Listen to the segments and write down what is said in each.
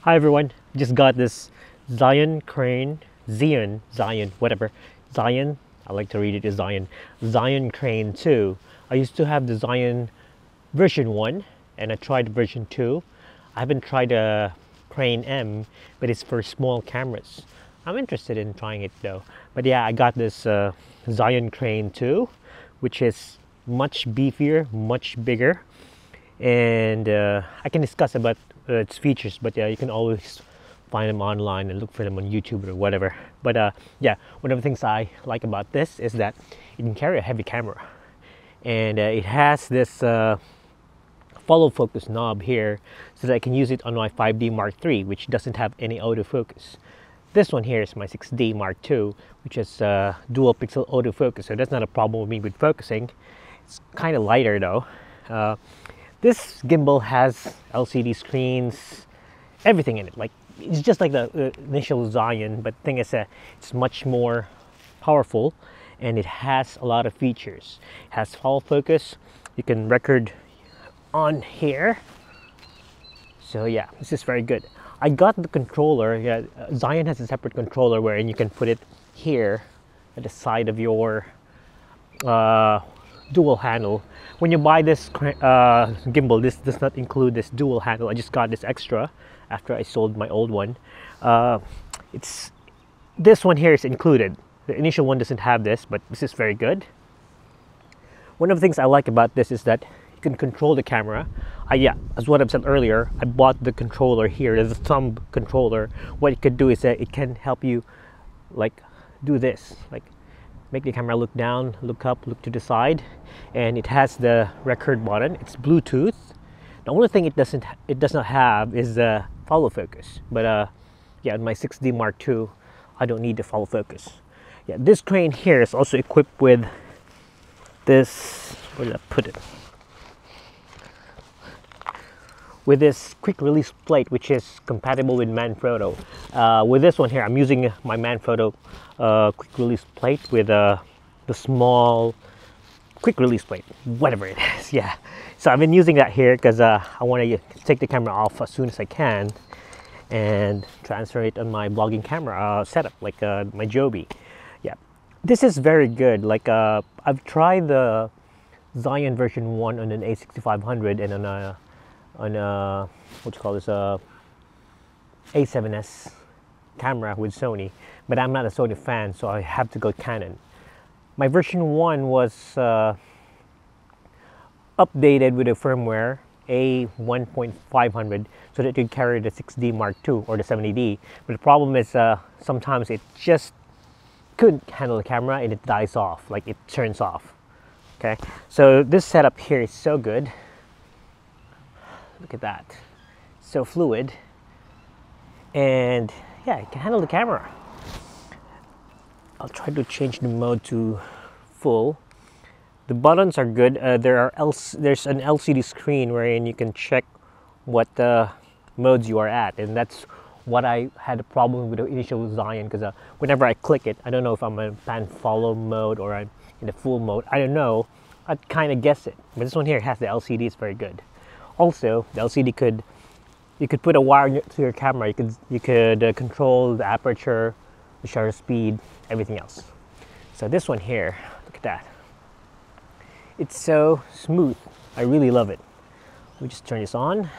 Hi everyone, just got this Zhiyun crane, Zhiyun, whatever. Zhiyun, I like to read it as Zhiyun crane 2. I used to have the Zhiyun version 1 and I tried version 2. I haven't tried a crane M, but it's for small cameras. I'm interested in trying it though. But yeah, I got this Zhiyun crane 2, which is much beefier, much bigger. And I can discuss about its features, but yeah, you can always find them online and look for them on YouTube or whatever. But yeah, one of the things I like about this is that it can carry a heavy camera, and it has this follow focus knob here so that I can use it on my 5D Mark III, which doesn't have any autofocus. This one here is my 6D Mark II, which is dual pixel autofocus, so that's not a problem with me with focusing. It's kind of lighter though. This gimbal has LCD screens, everything in it. Like, it's just like the initial Zhiyun, but the thing is it's much more powerful and it has a lot of features. It has follow focus. You can record on here. So yeah, this is very good. I got the controller. Yeah, Zhiyun has a separate controller wherein you can put it here at the side of your dual handle. When you buy this gimbal, this does not include this dual handle. I just got this extra after I sold my old one. This one here is included. The initial one doesn't have this, but this is very good. One of the things I like about this is that you can control the camera. Yeah, as what I've said earlier, I bought the controller here. There's a thumb controller. What it could do is that it can help you like do this, like make the camera look down, look up, look to the side, and it has the record button. It's Bluetooth. The only thing it does not have is the follow focus. But yeah, in my 6D Mark II, I don't need the follow focus. Yeah, this crane here is also equipped with this. Where did I put it? With this quick release plate, which is compatible with Manfrotto. With this one here, I'm using my Manfrotto quick release plate with the small quick release plate, whatever it is. Yeah, so I've been using that here because I want to take the camera off as soon as I can and transfer it on my vlogging camera setup, like my Joby. Yeah, this is very good. Like I've tried the Zhiyun version 1 on an A6500 and on a what you call this A7S camera with Sony, but I'm not a Sony fan, so I have to go Canon. My version 1 was updated with a firmware A1.500 so that it could carry the 6D Mark II or the 70D, but the problem is sometimes it just couldn't handle the camera and it dies off, like it turns off. Okay, so this setup here is so good. Look at that, so fluid, and yeah, it can handle the camera. I'll try to change the mode to full. The buttons are good. There's an LCD screen wherein you can check what modes you are at, and that's what I had a problem with the initial Zhiyun, because whenever I click it, I don't know if I'm in pan follow mode or I'm in the full mode. I don't know. I'd kind of guess it, but this one here has the LCD. It's very good. Also, the LCD you could put a wire to your camera. You could control the aperture, the shutter speed, everything else. So this one here, look at that. It's so smooth. I really love it. Let me just turn this on.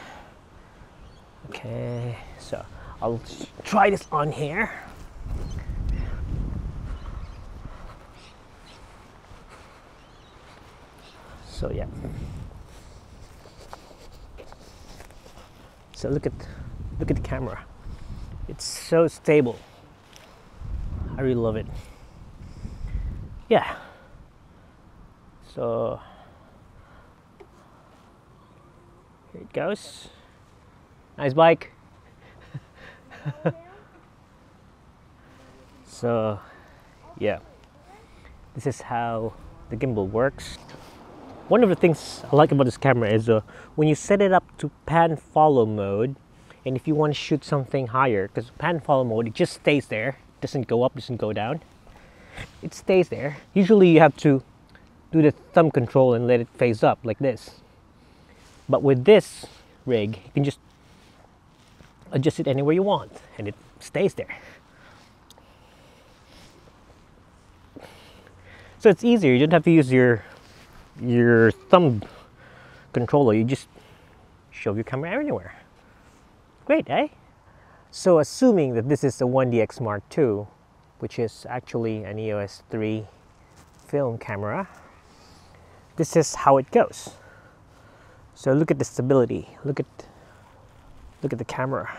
Okay, so I'll try this on here. So yeah. So look at the camera. It's so stable. I really love it. Yeah. So here it goes. Nice bike. So yeah, this is how the gimbal works. One of the things I like about this camera is when you set it up to pan follow mode, and if you want to shoot something higher, because pan follow mode, it just stays there, doesn't go up, doesn't go down, it stays there. Usually you have to do the thumb control and let it face up like this, but with this rig you can just adjust it anywhere you want, and it stays there. So it's easier. You don't have to use your thumb controller. You just shove your camera anywhere. Great, eh? So assuming that this is a 1DX Mark II, which is actually an EOS 3 film camera, this is how it goes. So look at the stability. Look at the camera.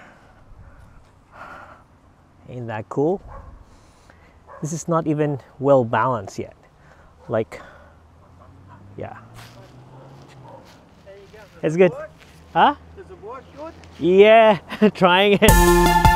Ain't that cool? This is not even well balanced yet. Like, yeah. It's good. Huh? Does it work good? Yeah, trying it.